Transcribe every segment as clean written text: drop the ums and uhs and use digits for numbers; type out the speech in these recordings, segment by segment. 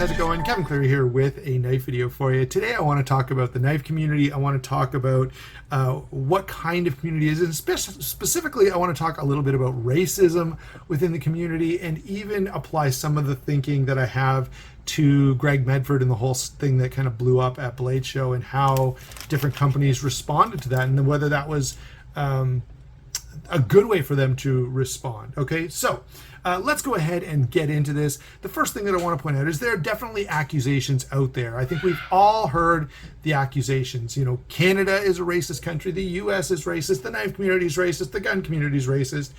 how's it going? Kevin Cleary here with a knife video for you. Today I want to talk about the knife community. I want to talk about what kind of community it is, and specifically I want to talk a little bit about racism within the community and even apply some of the thinking that I have to Greg Medford and the whole thing that kind of blew up at Blade Show and how different companies responded to that and whether that was a good way for them to respond. Okay, so let's go ahead and get into this. The first thing that I want to point out is there are definitely accusations out there. I think we've all heard the accusations. You know, Canada is a racist country. The U.S. is racist. The knife community is racist. The gun community is racist.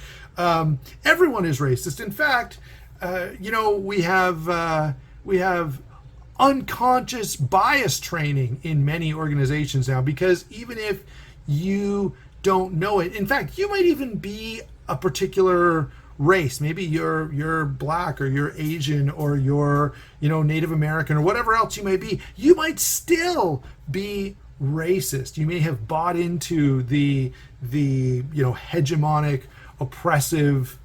Everyone is racist. In fact, we have unconscious bias training in many organizations now, because even if you don't know it, in fact, you might even be a particular race. Maybe you're black or you're Asian or you're Native American or whatever else you may be. You might still be racist. You may have bought into the hegemonic, oppressive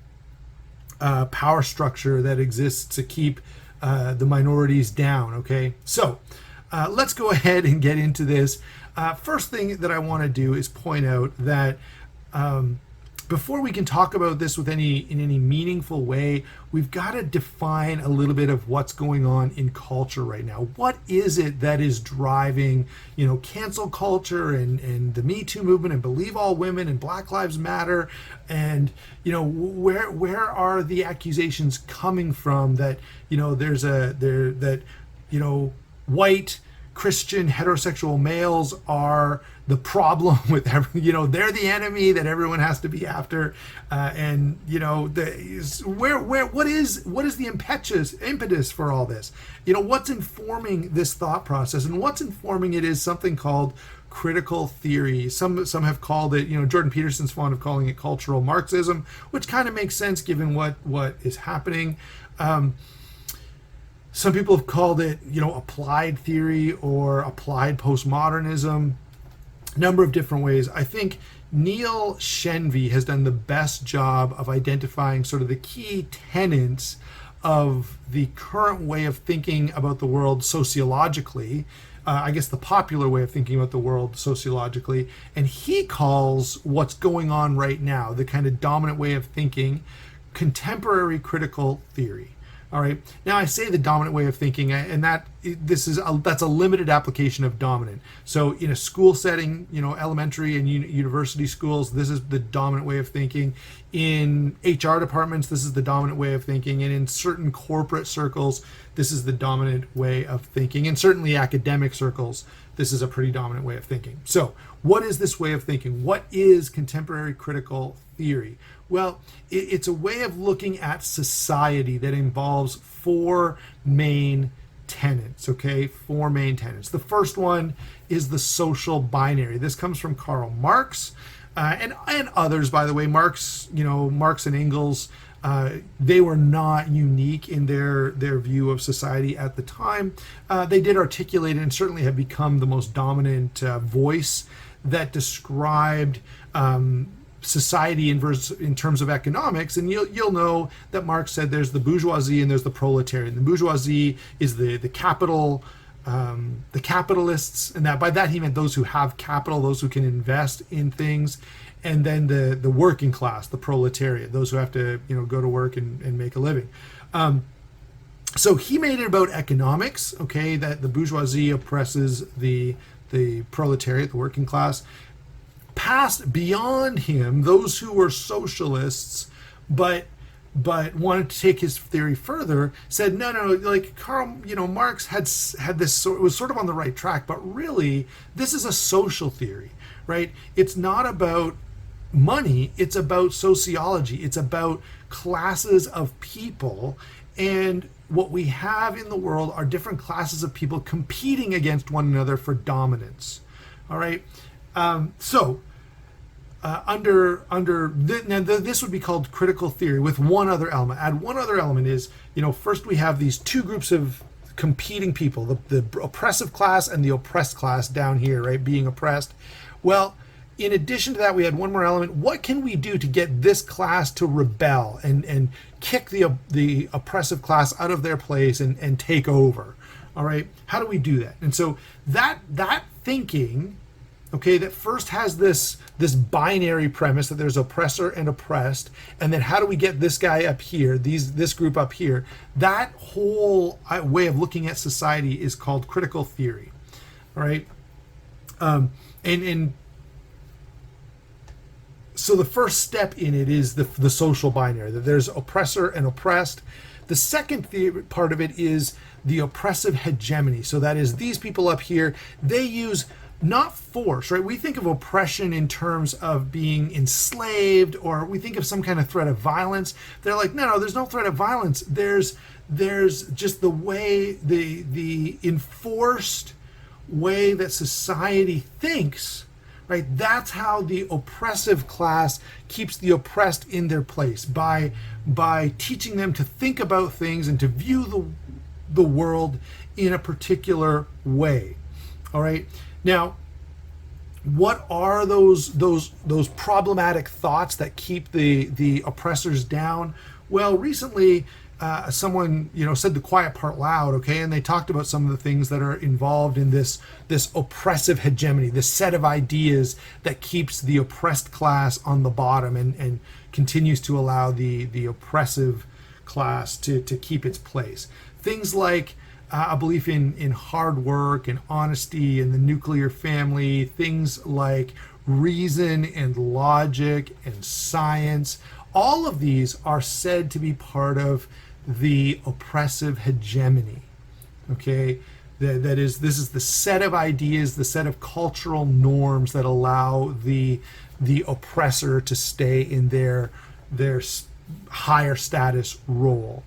power structure that exists to keep the minorities down. Okay, so let's go ahead and get into this. First thing that I want to do is point out that before we can talk about this in any meaningful way, we've got to define a little bit of what's going on in culture right now. What is it that is driving, cancel culture and the Me Too movement and Believe All Women and Black Lives Matter, and where are the accusations coming from that white Christian heterosexual males are the problem with they're the enemy that everyone has to be after, what is the impetus for all this? What's informing this thought process, and what's informing it is something called critical theory. Some have called it, Jordan Peterson's fond of calling it cultural Marxism, which kind of makes sense given what is happening. Some people have called it, applied theory or applied postmodernism. Number of different ways. I think Neil Shenvi has done the best job of identifying sort of the key tenets of the current way of thinking about the world sociologically. I guess the popular way of thinking about the world sociologically. And he calls what's going on right now, the kind of dominant way of thinking, contemporary critical theory. All right. Now I say the dominant way of thinking, and that's a limited application of dominant. So in a school setting, elementary and university schools, this is the dominant way of thinking. In HR departments, this is the dominant way of thinking, and in certain corporate circles, this is the dominant way of thinking. And certainly academic circles, this is a pretty dominant way of thinking. So what is this way of thinking? What is contemporary critical theory? Well, it's a way of looking at society that involves four main tenets, okay? Four main tenets. The first one is the social binary. This comes from Karl Marx and others, by the way. Marx and Engels, they were not unique in their view of society at the time. They did articulate and certainly have become the most dominant voice that described society in terms of economics. And you'll know that Marx said there's the bourgeoisie and there's the proletariat. The bourgeoisie is the capital, the capitalists, and that by that he meant those who have capital, those who can invest in things, and then the working class, the proletariat, those who have to go to work and make a living. So he made it about economics, okay, that the bourgeoisie oppresses the proletariat, the working class. Passed beyond him those who were socialists, but wanted to take his theory further, said no, like Marx had this, it was sort of on the right track, but really this is a social theory, right? It's not about money, it's about sociology, it's about classes of people, and what we have in the world are different classes of people competing against one another for dominance. All right, this would be called critical theory with one other element. Add one other element is, first we have these two groups of competing people, the oppressive class and the oppressed class down here, right, being oppressed. Well, in addition to that, we had one more element. What can we do to get this class to rebel and kick the oppressive class out of their place and take over? All right, how do we do that? And so that thinking, okay, that first has this binary premise that there's oppressor and oppressed, and then how do we get this guy up here, this group up here? That whole way of looking at society is called critical theory. All right, and so the first step in it is the social binary, that there's oppressor and oppressed. The second part of it is the oppressive hegemony. So that is these people up here, they use not force, right? We think of oppression in terms of being enslaved, or we think of some kind of threat of violence. They're like, no, there's no threat of violence. There's just the way, the enforced way that society thinks, right? That's how the oppressive class keeps the oppressed in their place, by teaching them to think about things and to view the world in a particular way. All right. Now, what are those problematic thoughts that keep the oppressors down? Well, recently someone said the quiet part loud, okay, and they talked about some of the things that are involved in this oppressive hegemony, this set of ideas that keeps the oppressed class on the bottom and continues to allow the oppressive class to keep its place. Things like a belief in hard work and honesty and the nuclear family, things like reason and logic and science. All of these are said to be part of the oppressive hegemony. Okay, this is the set of ideas, the set of cultural norms that allow the oppressor to stay in their higher status role.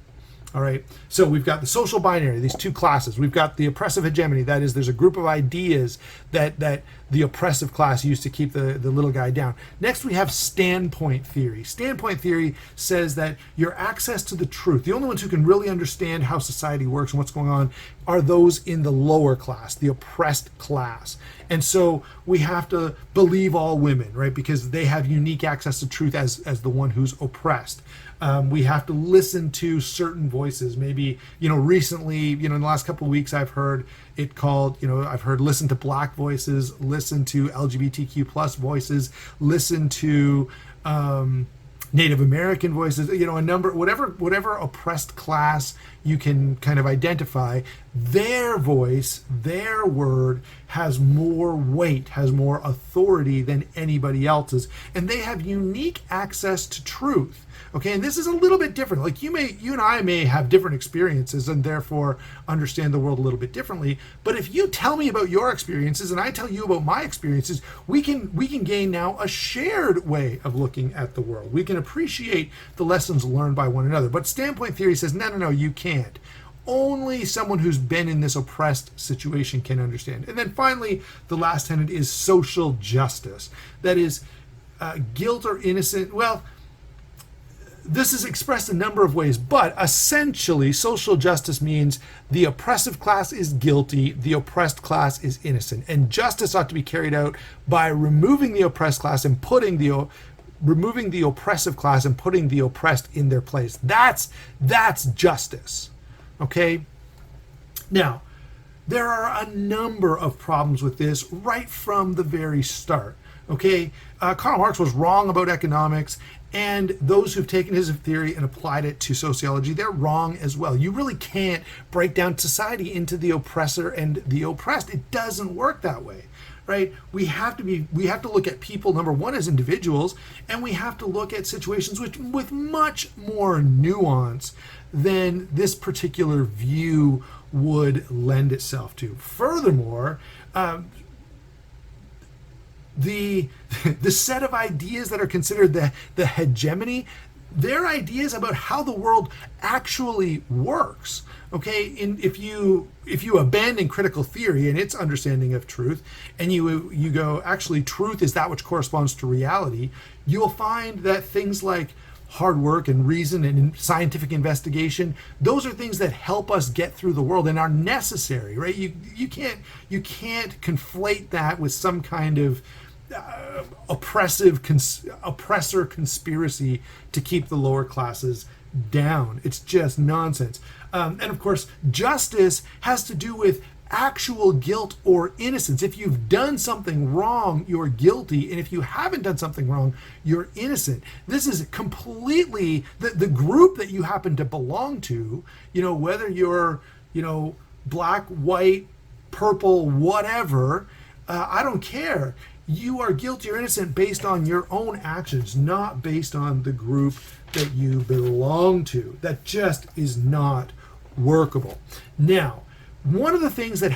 All right, so we've got the social binary, these two classes. We've got the oppressive hegemony, that is, there's a group of ideas that the oppressive class used to keep the little guy down. Next, we have standpoint theory. Standpoint theory says that your access to the truth, the only ones who can really understand how society works and what's going on, are those in the lower class, the oppressed class. And so we have to believe all women, right, because they have unique access to truth as the one who's oppressed. We have to listen to certain voices. Maybe, recently, in the last couple of weeks, I've heard it called, I've heard listen to Black voices, listen to LGBTQ plus voices, listen to Native American voices, a number, whatever oppressed class you can kind of identify, their voice, their word has more weight, has more authority than anybody else's, and they have unique access to truth. Okay, and this is a little bit different. Like you and I may have different experiences and therefore understand the world a little bit differently. But if you tell me about your experiences and I tell you about my experiences, we can gain now a shared way of looking at the world. We can appreciate the lessons learned by one another. But standpoint theory says, no, you can't. Only someone who's been in this oppressed situation can understand. And then finally, the last tenet is social justice. That is, guilt or innocent. Well, this is expressed a number of ways, but essentially social justice means the oppressive class is guilty, the oppressed class is innocent, and justice ought to be carried out by removing the oppressed class and removing the oppressive class and putting the oppressed in their place. That's justice. Okay? Now, there are a number of problems with this right from the very start. Okay? Karl Marx was wrong about economics, and those who've taken his theory and applied it to sociology, they're wrong as well. You really can't break down society into the oppressor and the oppressed. It doesn't work that way, right? We have to look at people, number one, as individuals, and we have to look at situations with much more nuance than this particular view would lend itself to. Furthermore, the set of ideas that are considered the hegemony, they're ideas about how the world actually works. Okay, if you abandon critical theory and its understanding of truth, and you go, actually, truth is that which corresponds to reality, you'll find that things like hard work and reason and scientific investigation, those are things that help us get through the world and are necessary, right? You can't conflate that with some kind of oppressor conspiracy to keep the lower classes down. It's just nonsense. And of course, justice has to do with actual guilt or innocence. If you've done something wrong, you're guilty. And if you haven't done something wrong, you're innocent. This is completely the group that you happen to belong to, whether you're, black, white, purple, whatever, I don't care. You are guilty or innocent based on your own actions, not based on the group that you belong to. That just is not workable. Now, one of the things that's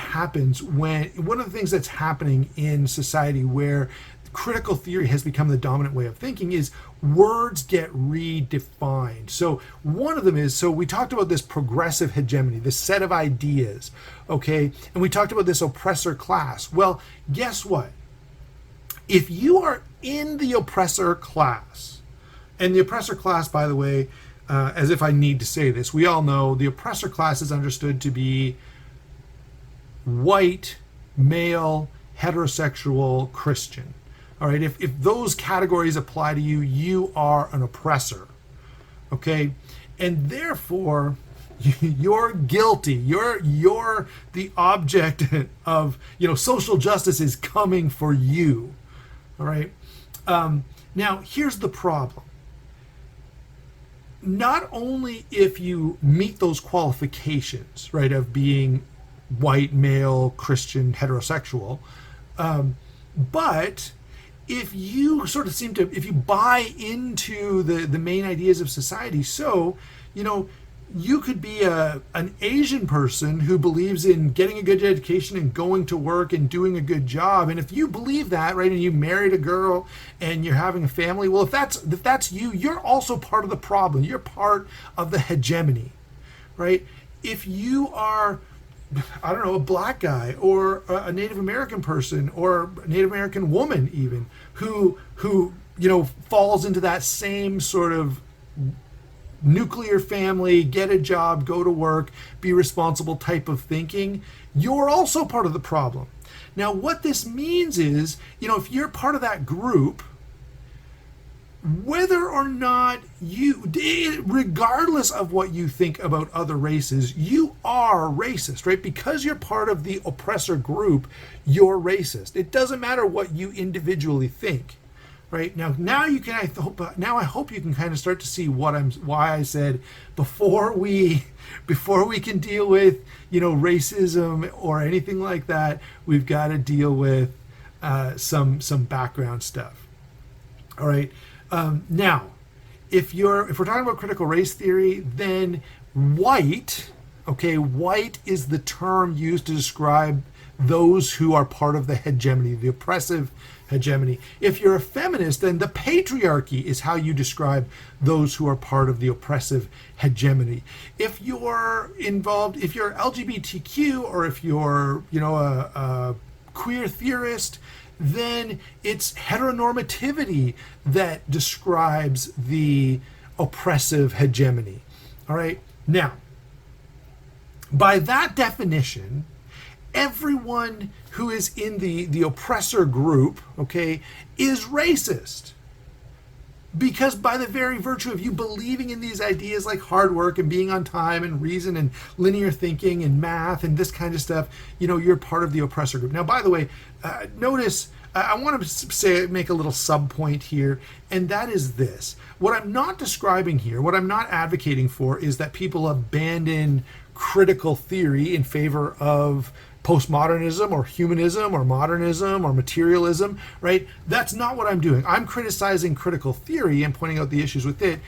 happening in society where critical theory has become the dominant way of thinking is words get redefined. So one of them is, so we talked about this progressive hegemony, this set of ideas, okay? And we talked about this oppressor class. Well, guess what? If you are in the oppressor class, and the oppressor class, by the way, as if I need to say this, we all know the oppressor class is understood to be white, male, heterosexual, Christian. All right, if those categories apply to you, you are an oppressor. Okay, and therefore you're guilty. You're the object of, social justice is coming for you. All right. Now here's the problem. Not only if you meet those qualifications, right, of being white, male, Christian, heterosexual, but if you if you buy into the main ideas of society, so, you could be an Asian person who believes in getting a good education and going to work and doing a good job. And if you believe that, right, and you married a girl and you're having a family, well, if that's you, you're also part of the problem. You're part of the hegemony, right? If you are, I don't know, a black guy or a Native American person or a Native American woman even who falls into that same sort of nuclear family, get a job, go to work, be responsible type of thinking, you're also part of the problem. Now, what this means is, if you're part of that group, whether or not regardless of what you think about other races, you are racist, right? Because you're part of the oppressor group, you're racist. It doesn't matter what you individually think, right? Now I hope you can kind of start to see why I said before we can deal with, racism or anything like that, we've got to deal with some background stuff. All right. Now, if we're talking about critical race theory, then white is the term used to describe those who are part of the hegemony, the oppressive hegemony. If you're a feminist, then the patriarchy is how you describe those who are part of the oppressive hegemony. If you're involved, if you're LGBTQ, or if you're, a queer theorist, then it's heteronormativity that describes the oppressive hegemony. All right. Now, by that definition, everyone who is in the oppressor group, okay, is racist. Because by the very virtue of you believing in these ideas like hard work and being on time and reason and linear thinking and math and this kind of stuff, you're part of the oppressor group. Now, by the way, notice, I want to make a little sub point here, and that is this. What I'm not describing here, what I'm not advocating for, is that people abandon critical theory in favor of postmodernism or humanism or modernism or materialism, right? That's not what I'm doing. I'm criticizing critical theory and pointing out the issues with it,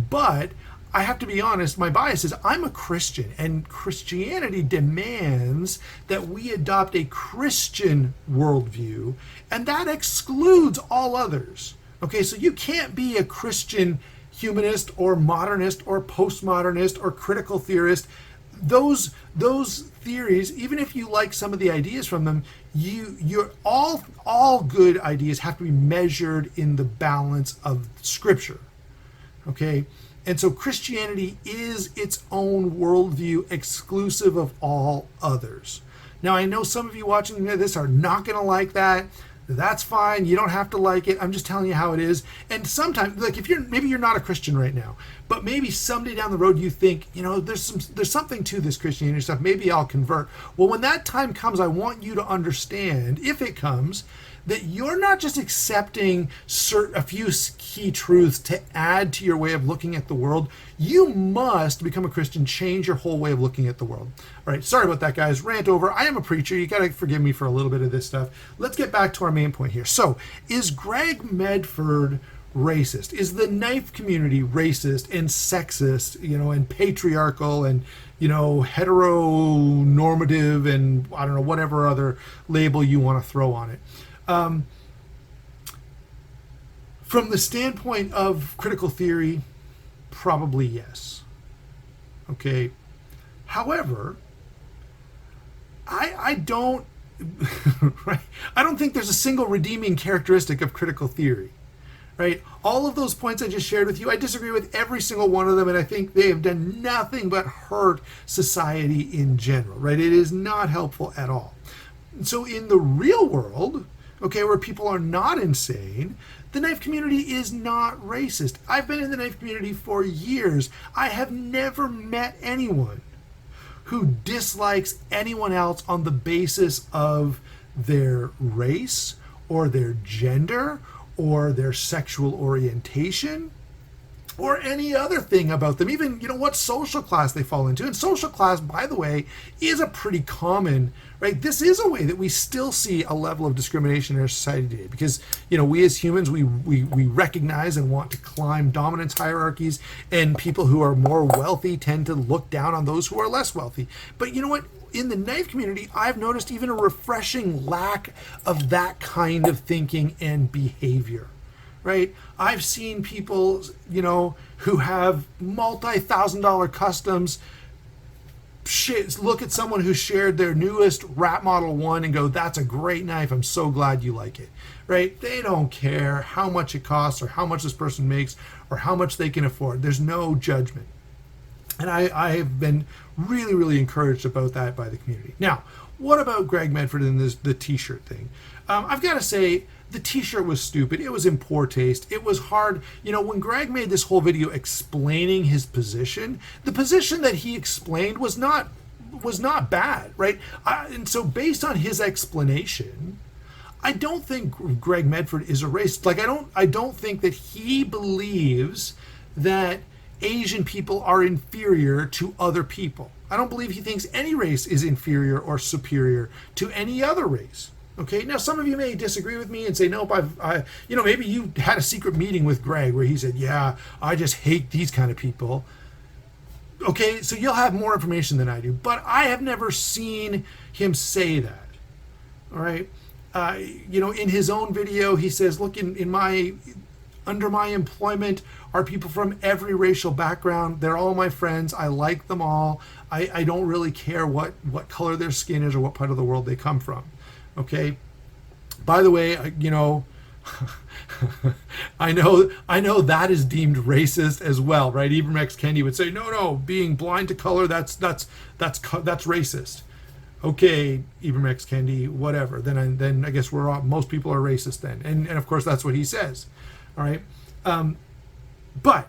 but I have to be honest, my bias is I'm a Christian, and Christianity demands that we adopt a Christian worldview, and that excludes all others. Okay, so you can't be a Christian humanist or modernist or postmodernist or critical theorist. Those theories, even if you like some of the ideas from them, you're all good ideas have to be measured in the balance of Scripture. Okay? And so Christianity is its own worldview, exclusive of all others. Now, I know some of you watching this are not going to like that. That's fine. You don't have to like it. I'm just telling you how it is. And sometimes, like, if maybe you're not a Christian right now, but maybe someday down the road you think, there's something to this Christianity stuff. Maybe I'll convert. Well, when that time comes, I want you to understand, if it comes, that you're not just accepting a few key truths to add to your way of looking at the world. You must become a Christian, change your whole way of looking at the world. All right, sorry about that, guys. Rant over. I am a preacher. You got to forgive me for a little bit of this stuff. Let's get back to our main point here. So, is Greg Medford racist? Is the knife community racist and sexist, and patriarchal and, heteronormative and, I don't know, whatever other label you want to throw on it? From the standpoint of critical theory, probably yes. Okay. However, I don't right? I don't think there's a single redeeming characteristic of critical theory. Right? All of those points I just shared with you, I disagree with every single one of them, and I think they have done nothing but hurt society in general. Right? It is not helpful at all. So in the real world, where people are not insane, the knife community is not racist. I've been in the knife community for years. I have never met anyone who dislikes anyone else on the basis of their race or their gender or their sexual orientation or any other thing about them, even, what social class they fall into. And social class, by the way, is a pretty common, right? This is a way that we still see a level of discrimination in our society today because, we as humans, we recognize and want to climb dominance hierarchies, and people who are more wealthy tend to look down on those who are less wealthy. But you know what? In the knife community, I've noticed even a refreshing lack of that kind of thinking and behavior. Right? I've seen people, who have multi-$1,000 customs look at someone who shared their newest Rat Model 1 and go, that's a great knife. I'm so glad you like it. Right? They don't care how much it costs or how much this person makes or how much they can afford. There's no judgment. And I have been really, really encouraged about that by the community. Now, what about Greg Medford and the t-shirt thing? I've got to say, the t-shirt was stupid. It was in poor taste. It was hard. When Greg made this whole video explaining his position, the position that he explained was not bad, right? And so based on his explanation, I don't think Greg Medford is a racist. Like, I don't think that he believes that Asian people are inferior to other people. I don't believe he thinks any race is inferior or superior to any other race. Okay, now some of you may disagree with me and say, nope, maybe you had a secret meeting with Greg where he said, yeah, I just hate these kind of people. Okay, so you'll have more information than I do, but I have never seen him say that. All right, in his own video, he says, look, under my employment are people from every racial background. They're all my friends. I like them all. I don't really care what color their skin is or what part of the world they come from. Okay. By the way, I know that is deemed racist as well, right? Even Rex Kendi would say, no, being blind to color, that's racist. Okay, Ibram X. Kendi, whatever. Then I guess most people are racist then, and of course that's what he says. All right, but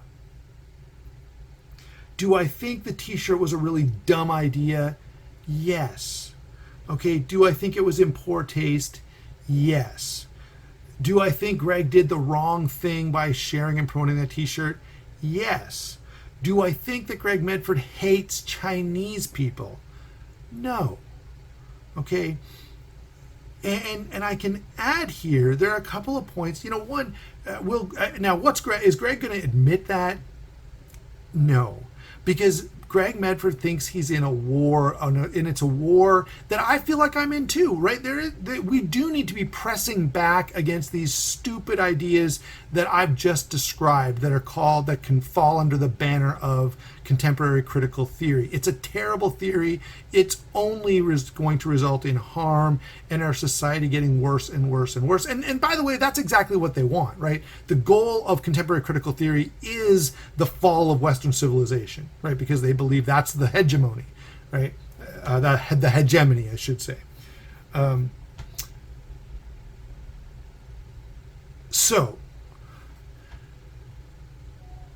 do I think the T-shirt was a really dumb idea? Yes. Okay, do I think it was in poor taste? Yes. Do I think Greg did the wrong thing by sharing and promoting that T-shirt? Yes. Do I think that Greg Medford hates Chinese people? No. Okay. And I can add here, there are a couple of points. One, is Greg going to admit that? No. Because Greg Medford thinks he's in a war, and it's a war that I feel like I'm in too, right? We do need to be pressing back against these stupid ideas that I've just described that can fall under the banner of contemporary critical theory. It's a terrible theory. It's only going to result in harm and our society getting worse and worse and worse. And by the way, that's exactly what they want, right? The goal of contemporary critical theory is the fall of Western civilization, right? Because they believe that's the hegemony, right? The hegemony, I should say. So,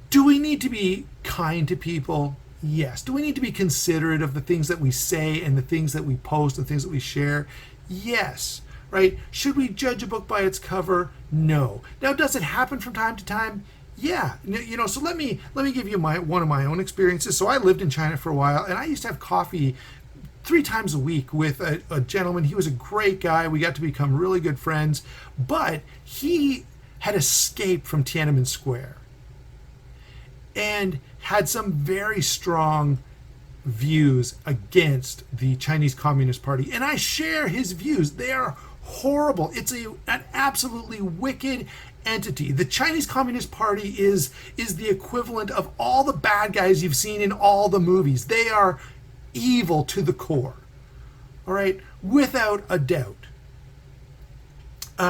do we need to be kind to people? Yes. Do we need to be considerate of the things that we say and the things that we post and things that we share? Yes. Right? Should we judge a book by its cover? No. Now, does it happen from time to time? Yeah. So let me give you one of my own experiences. So I lived in China for a while, and I used to have coffee 3 times a week with a gentleman. He was a great guy. We got to become really good friends, but he had escaped from Tiananmen Square and had some very strong views against the Chinese Communist Party. And I share his views. They are horrible. It's an absolutely wicked entity. The Chinese Communist Party is the equivalent of all the bad guys you've seen in all the movies. They are evil to the core. All right? Without a doubt.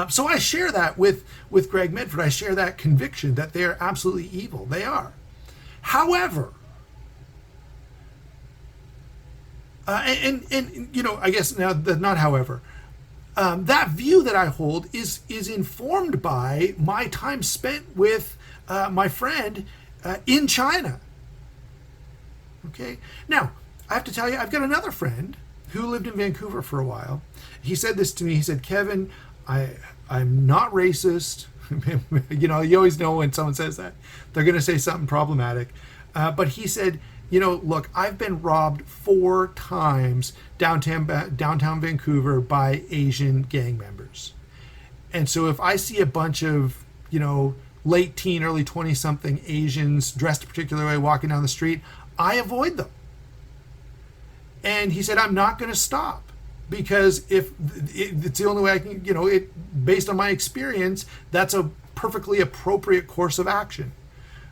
So I share that with Greg Medford. I share that conviction that they are absolutely evil. They are. However, I guess now not however, that view that I hold is informed by my time spent with my friend in China. Okay. Now, I have to tell you, I've got another friend who lived in Vancouver for a while. He said this to me. He said, "Kevin, I'm not racist." You always know when someone says that, they're going to say something problematic. But he said, look, I've been robbed 4 times downtown Vancouver by Asian gang members. And so if I see a bunch of, late teen, early 20-something Asians dressed a particular way walking down the street, I avoid them. And he said, I'm not going to stop. Because if it's the only way I can, based on my experience, that's a perfectly appropriate course of action.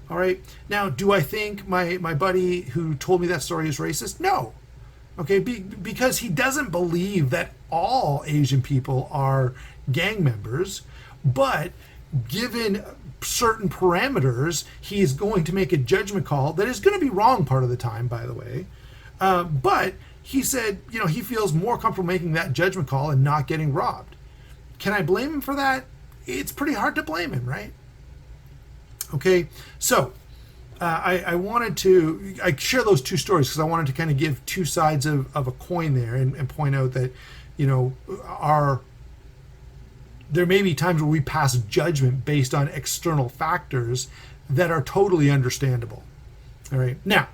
All right. Now, do I think my buddy who told me that story is racist? No. Okay. Because he doesn't believe that all Asian people are gang members, but given certain parameters, he is going to make a judgment call that is going to be wrong part of the time, by the way. But he said, he feels more comfortable making that judgment call and not getting robbed. Can I blame him for that? It's pretty hard to blame him, right? Okay, so I share those 2 stories because I wanted to kind of give 2 sides of a coin there and point out that, there may be times where we pass judgment based on external factors that are totally understandable. All right, now,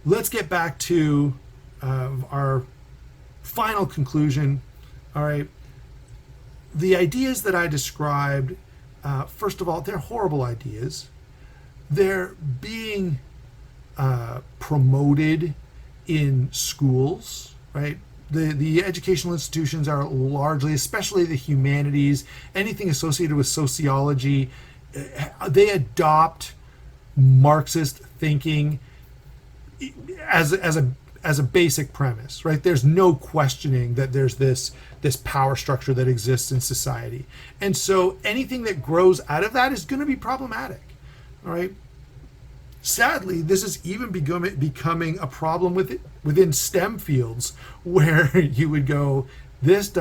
let's get back to our final conclusion. All right. The ideas that I described, first of all, they're horrible ideas. They're being promoted in schools, right? The educational institutions are largely, especially the humanities, anything associated with sociology, they adopt Marxist thinking as a basic premise, right? There's no questioning that there's this power structure that exists in society. And so anything that grows out of that is going to be problematic, all right? Sadly, this is even becoming a problem within STEM fields where you would go, this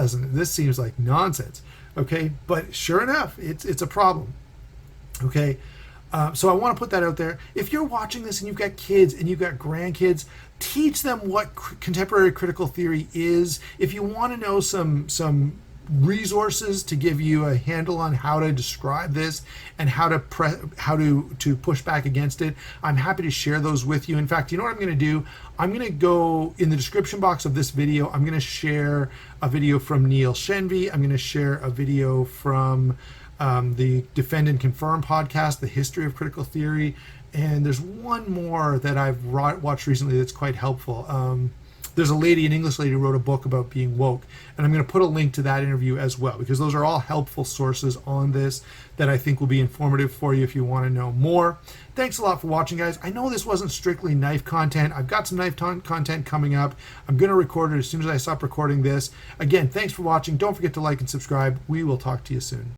seems like nonsense, okay? But sure enough, it's a problem, okay? So I want to put that out there. If you're watching this and you've got kids and you've got grandkids, teach them what contemporary critical theory is. If you want to know some resources to give you a handle on how to describe this and how to push back against it, I'm happy to share those with you. In fact, you know what I'm going to do? I'm going to go in the description box of this video. I'm going to share a video from Neil Shenvi. I'm going to share a video from the Defend and Confirm podcast, The History of Critical Theory. And there's one more that I've watched recently that's quite helpful. There's an English lady who wrote a book about being woke. And I'm going to put a link to that interview as well, because those are all helpful sources on this that I think will be informative for you if you want to know more. Thanks a lot for watching, guys. I know this wasn't strictly knife content. I've got some knife content coming up. I'm going to record it as soon as I stop recording this. Again, thanks for watching. Don't forget to like and subscribe. We will talk to you soon.